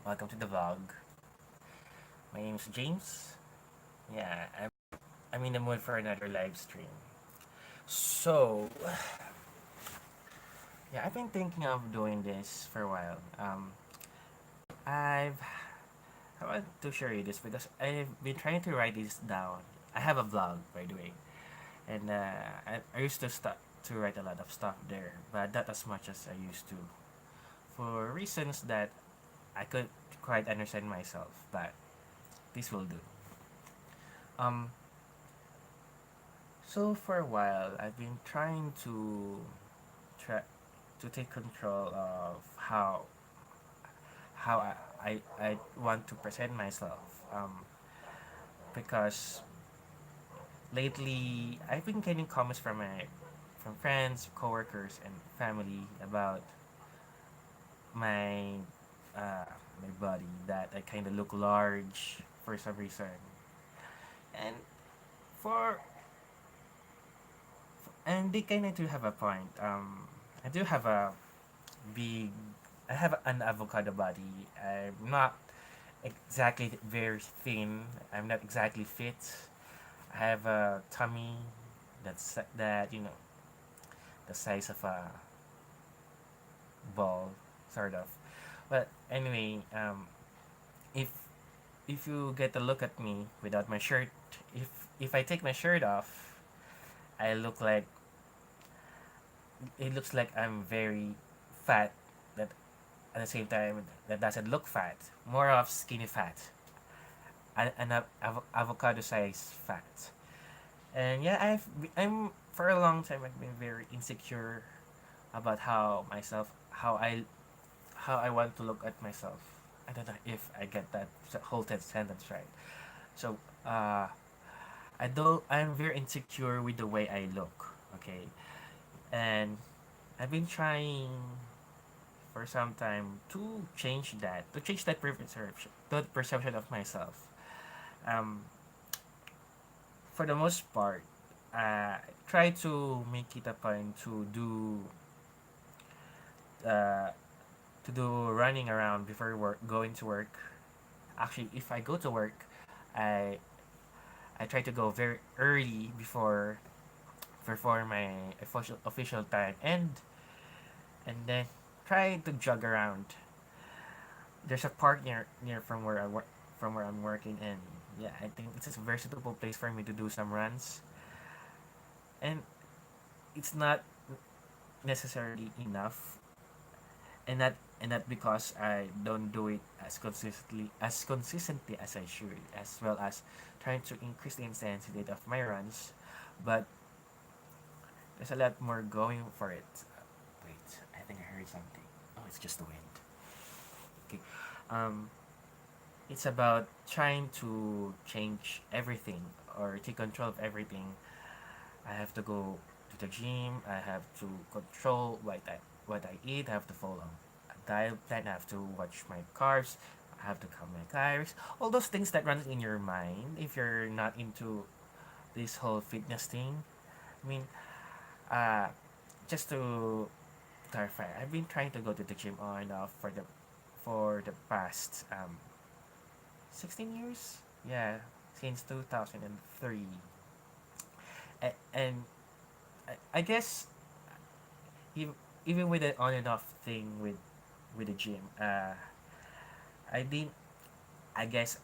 Welcome to the vlog. My name is James. Yeah, I'm in the mood for another live stream. So, yeah, I've been thinking of doing this for a while. I've I want to share you this because I've been trying to write this down. I have a vlog, by the way, and I used to start to write a lot of stuff there, but not as much as I used to, for reasons that I could quite understand myself. But this will do. Um, So for a while, I've been trying try to take control of how I want to present myself. Because lately I've been getting comments from friends, coworkers, and family about my my body, that I kind of look large for some reason, and for and they kind of do have a point. I do have a big I have an avocado body. I'm not exactly very thin. I'm not exactly fit. I have a tummy that the size of a ball, sort of. But anyway, if if you get a look at me without my shirt, if I take my shirt off, I look like it looks like I'm very fat. That at the same time that doesn't look fat. More of skinny fat. Avocado size fat. And yeah, I'm for a long time I've been very insecure about how I want to look at myself. I don't know if I get that whole sentence right. So I'm very insecure with the way I look. Okay, and I've been trying for some time to change that perception of myself. Um, for the most part, try to make it a point uh, to do running around before going to work. Actually, if I go to work, I I try to go very early before my official time, and then try to jog around. There's a park near from where I'm working, and yeah, I think it's a very suitable place for me to do some runs. And it's not necessarily enough, and not because I don't do it as consistently as I should, as well as trying to increase the intensity of my runs, but there's a lot more going for it. Wait, I think I heard something. Oh, it's just the wind. Okay. Um, it's about trying to change everything or take control of everything. I have to go to the gym. I have to control what I eat. I have to follow a diet plan. I have to watch my carbs. I have to count my calories. All those things that runs in your mind if you're not into this whole fitness thing. I mean, uh, just to clarify, I've been trying to go to the gym on and off for the past 16 years. Yeah, since 2003. And I guess even even with the on and off thing with the gym, I didn't. I guess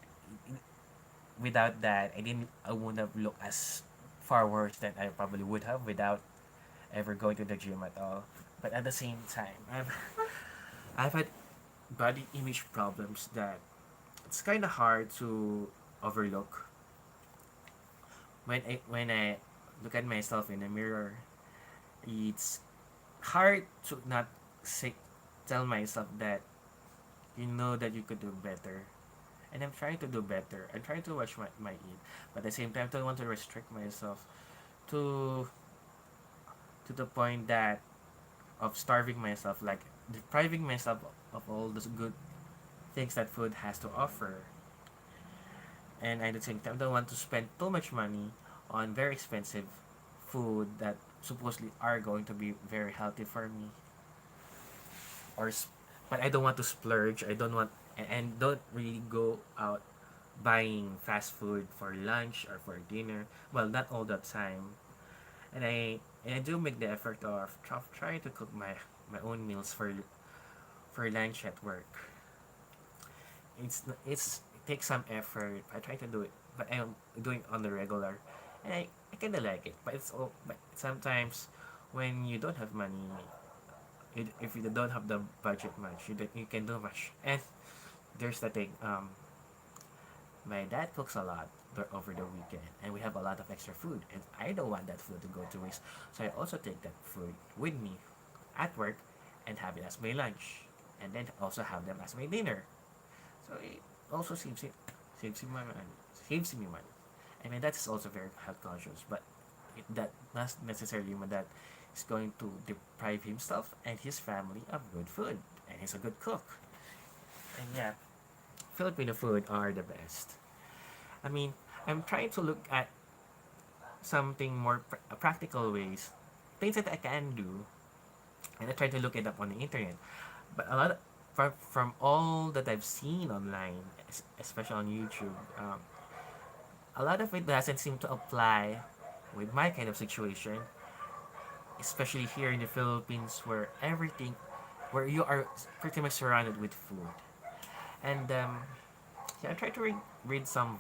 without that, I wouldn't have looked as far worse than I probably would have without ever going to the gym at all. But at the same time, I've had body image problems that it's kind of hard to overlook when I look at myself in the mirror. It's hard to not say tell myself that you know that you could do better, and I'm trying to do better. I'm trying to watch my eat, but at the same time I don't want to restrict myself to to the point that of starving myself, like depriving myself of all those good things that food has to offer. And at the same time, I don't want to spend too much money on very expensive food that supposedly are going to be very healthy for me. Or, but I don't want to splurge. I don't want and don't really go out buying fast food for lunch or for dinner. Well, not all the time. And I do make the effort of trying to cook my own meals for lunch at work. It takes some effort. I try to do it, but I'm doing on the regular, and I kind of like it. But sometimes when you don't have money, if you don't have the budget much, you can do much. And there's the thing. My dad cooks a lot over the weekend, and we have a lot of extra food, and I don't want that food to go to waste. So I also take that food with me at work and have it as my lunch, and then also have them as my dinner. So it also saves me money. I mean that is also very health conscious, but that not necessarily mean that is going to deprive himself and his family of good food, and he's a good cook. And yeah, Filipino food are the best. I mean, I'm trying to look at something more practical ways, things that I can do, and I try to look it up on the internet. But from all that I've seen online, especially on YouTube, a lot of it doesn't seem to apply with my kind of situation, especially here in the Philippines, where you are pretty much surrounded with food. And yeah, I try to read some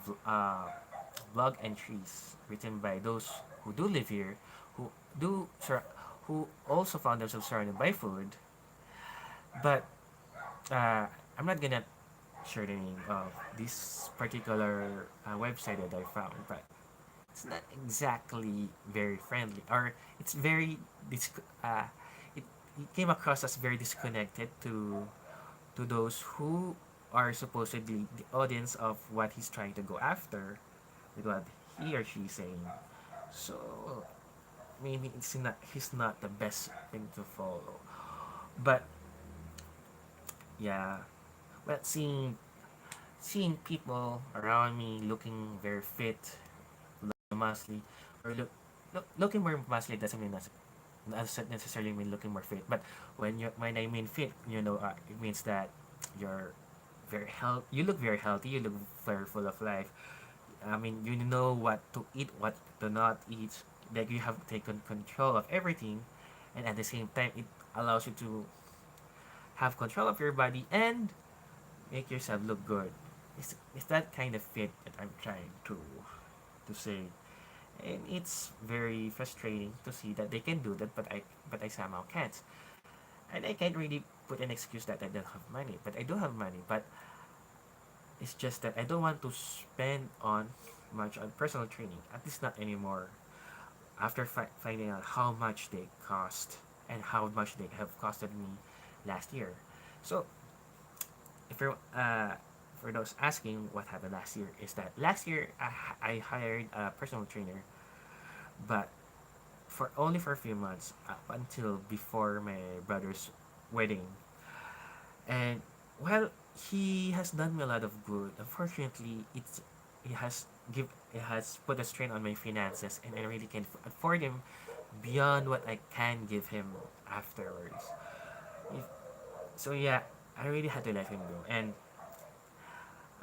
blog entries written by those who do live here, who do who also found themselves surrounded by food. But uh, I'm not gonna share the name of this particular website that I found, but it's not exactly very friendly, or it's very it, it came across as very disconnected to those who are supposedly the audience of what he's trying to go after with what he or she is saying. So maybe it's not he's not the best thing to follow. But yeah, but seeing people around me looking very fit, muscly, or looking more muscly doesn't mean doesn't necessarily mean looking more fit. But when I mean fit, it means that you're you look very healthy, you look very full of life. I mean, you know what to eat, what to not eat. Like you have taken control of everything, and at the same time, it allows you to have control of your body and make yourself look good. It's that kind of fit that I'm trying to say, and it's very frustrating to see that they can do that, but I somehow can't, and I can't really put an excuse that I don't have money, but I do have money, but it's just that I don't want to spend on much on personal training, at least not anymore. After finding out how much they cost and how much they have costed me last year. So, if you're for those asking what happened last year, is that last year I hired a personal trainer, but for a few months up until before my brother's wedding. And well, he has done me a lot of good. Unfortunately, it has put a strain on my finances, and I really can't afford him beyond what I can give him afterwards. If, so yeah, I really had to let him go. And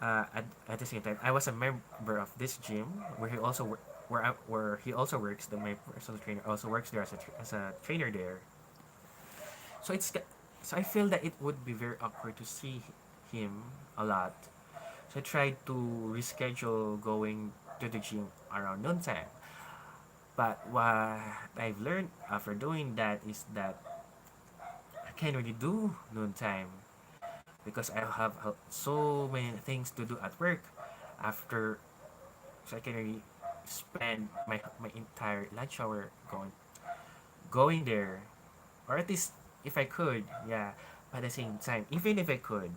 at the same time, I was a member of this gym where he also where he also works. My personal trainer also works there as a trainer there. So so I feel that it would be very awkward to see him a lot. So I tried to reschedule going to the gym around noontime. But what I've learned after doing that is that I can't really do noontime because I have so many things to do at work after, so I can really spend my entire lunch hour going there, or at least if I could, yeah. But at the same time, even if I could,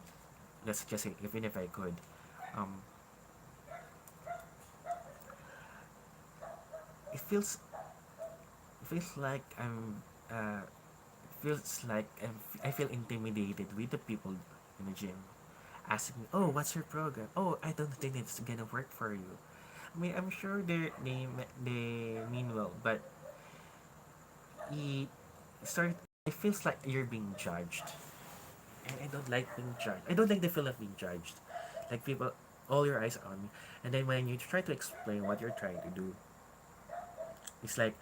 let's just say even if I could, um, it feels like I feel intimidated with the people in the gym asking me, "Oh, what's your program? Oh, I don't think it's gonna work for you." I mean, I'm sure they mean well, but it start it feels like you're being judged, and I don't like being judged. I don't like the feeling of being judged. Like people, all your eyes on me, and then when you try to explain what you're trying to do, it's like,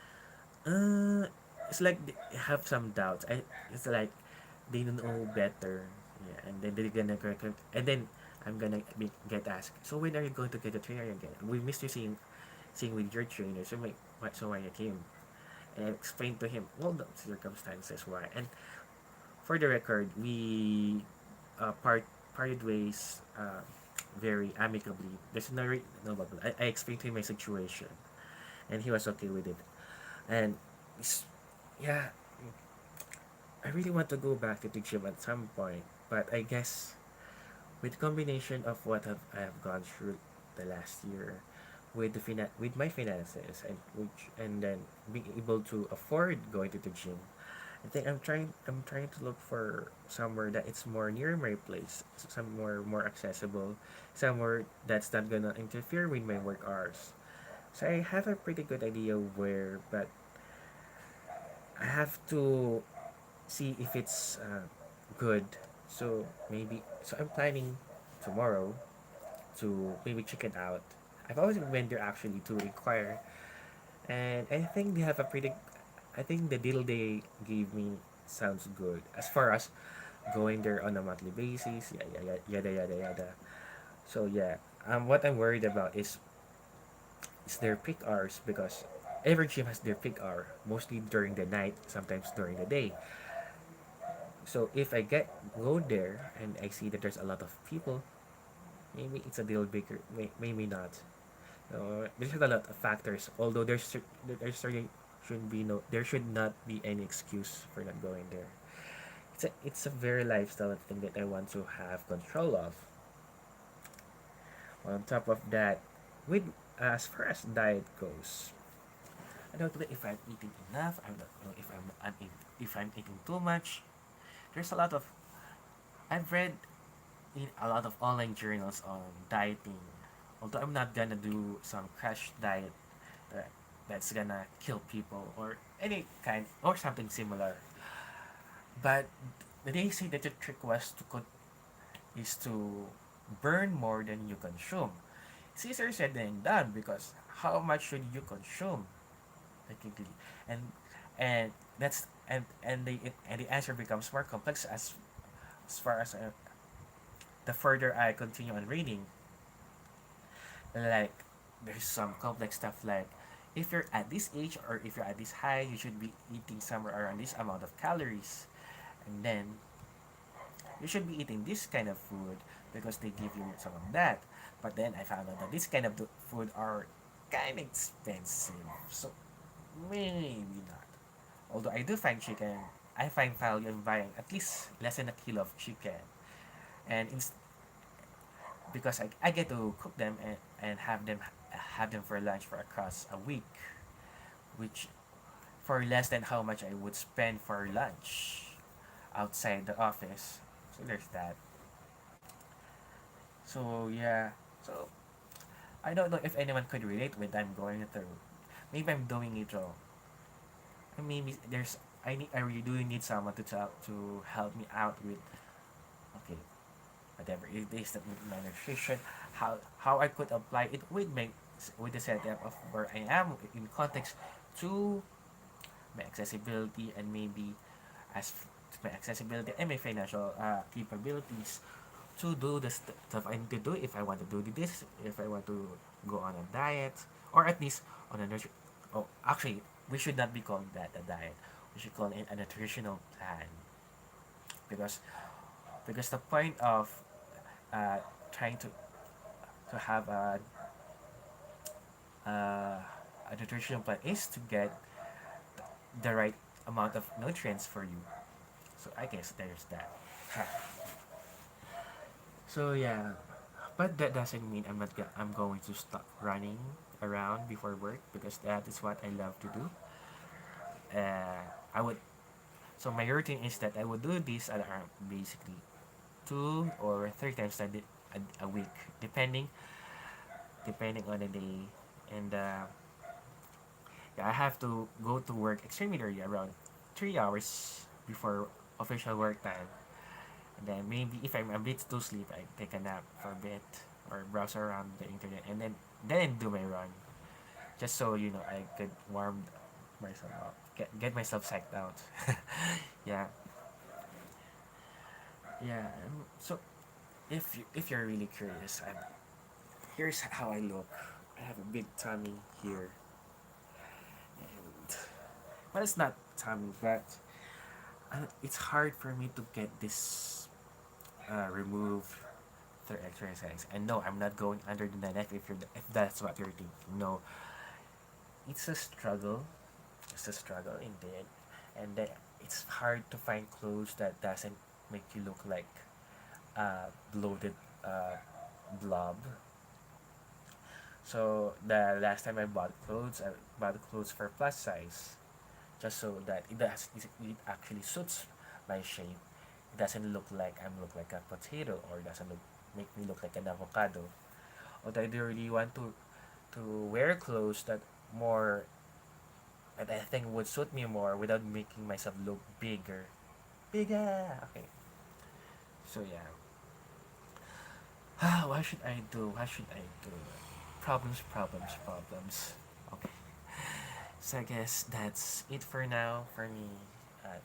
uh, it's like they have some doubts. It's like they don't know better. Yeah, and then they're gonna correct it. And then I'm gonna get asked. So when are you going to get a trainer again? We missed you seeing with your trainer. So why you came? And I explained to him all the circumstances why. And for the record, we parted ways very amicably. There's no bubble. I explained to him my situation, and he was okay with it. And yeah, I really want to go back to gym at some point, but I guess with the combination of I have gone through the last year, with with my finances and then being able to afford going to the gym, I think I'm trying to look for somewhere that it's more near my place, somewhere more accessible, somewhere that's not gonna interfere with my work hours. So I have a pretty good idea where, but I have to see if it's good. So I'm planning tomorrow to maybe check it out. I've always been there actually to inquire, and I think they have a pretty. I think the deal they gave me sounds good as far as going there on a monthly basis. Yada yada yada. So yeah, what I'm worried about is their peak hours because every gym has their peak hour, mostly during the night, sometimes during the day. So if I go there and I see that there's a lot of people, maybe it's a deal breaker. Maybe not. There's a lot of factors. Although there certainly there should not be any excuse for not going there. It's a very lifestyle thing that I want to have control of. On top of that, with as far as diet goes, I don't know if I'm eating enough. I don't know if if I'm eating too much. There's a lot of I've read in a lot of online journals on dieting. Although I'm not gonna do some crash diet that that's gonna kill people or any kind or something similar. But they say that the trick is to burn more than you consume. It's easier said than done because how much should you consume technically, and and the answer becomes more complex as far as the further I continue on reading. Like there's some complex stuff like if you're at this age or if you're at this height, you should be eating somewhere around this amount of calories, and then you should be eating this kind of food because they give you some of that. But then I found out that this kind of food are kind of expensive, so maybe not. Although I do find chicken, I find value in buying at least less than a kilo of chicken, and because I get to cook them and have them for lunch for across a week, which for less than how much I would spend for lunch outside the office. So there's that. So yeah. So I don't know if anyone could relate with I'm going through. Maybe I'm doing it wrong. Maybe I really do need someone to help me out with okay whatever it is that with my nutrition, how I could apply it with with the setup of where I am in context to my accessibility and maybe to my accessibility and my financial capabilities to do the stuff I need to do if I want to do this, if I want to go on a diet, or at least on a oh, actually, we should not be calling that a diet. We should call it a nutritional plan because the point of uh, trying to have uh, a nutritional plan is to get the right amount of nutrients for you. So I guess there's that. So yeah, but that doesn't mean I'm going to stop running around before work because that is what I love to do. I would so my routine is that I would do this at basically 2 or 3 times a week, depending on the day, and yeah, I have to go to work extremely early, around 3 hours before official work time, And then maybe if I'm a bit too sleepy, I take a nap for a bit or browse around the internet, and then do my run. Just so I could warm myself up, get myself psyched out. Yeah, yeah. So if you're really curious, here's how I look. I have a big tummy here, and well, it's not tummy, but it's hard for me to get this removed through exercise. And no, I'm not going under the knife if that's what you're thinking. No, it's a struggle. It's a struggle indeed, and it's hard to find clothes that doesn't make you look like a bloated blob. So the last time I bought clothes for plus size, just so that it actually suits my shape. It doesn't look like a potato, or doesn't make me look like an avocado. But I do really want to wear clothes more that I think would suit me more without making myself look bigger. Bigger. Okay. So yeah. What should I do? What should I do? Problems, problems, problems. Okay. So I guess that's it for now for me.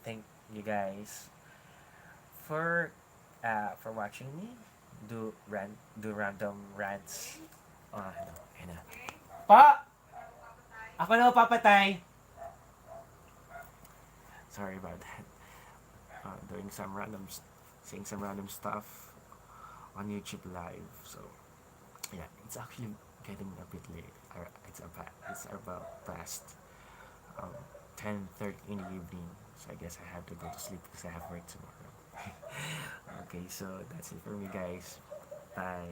Thank you guys for watching me do random rants. Ano, ano. Pa! Ako na papatay! Sorry about that. Doing some saying some random stuff on YouTube Live. So yeah, it's actually getting a bit late. It's about past um, 10:30 in the evening. So I guess I have to go to sleep because I have work tomorrow. Okay, so that's it for me, guys. Bye.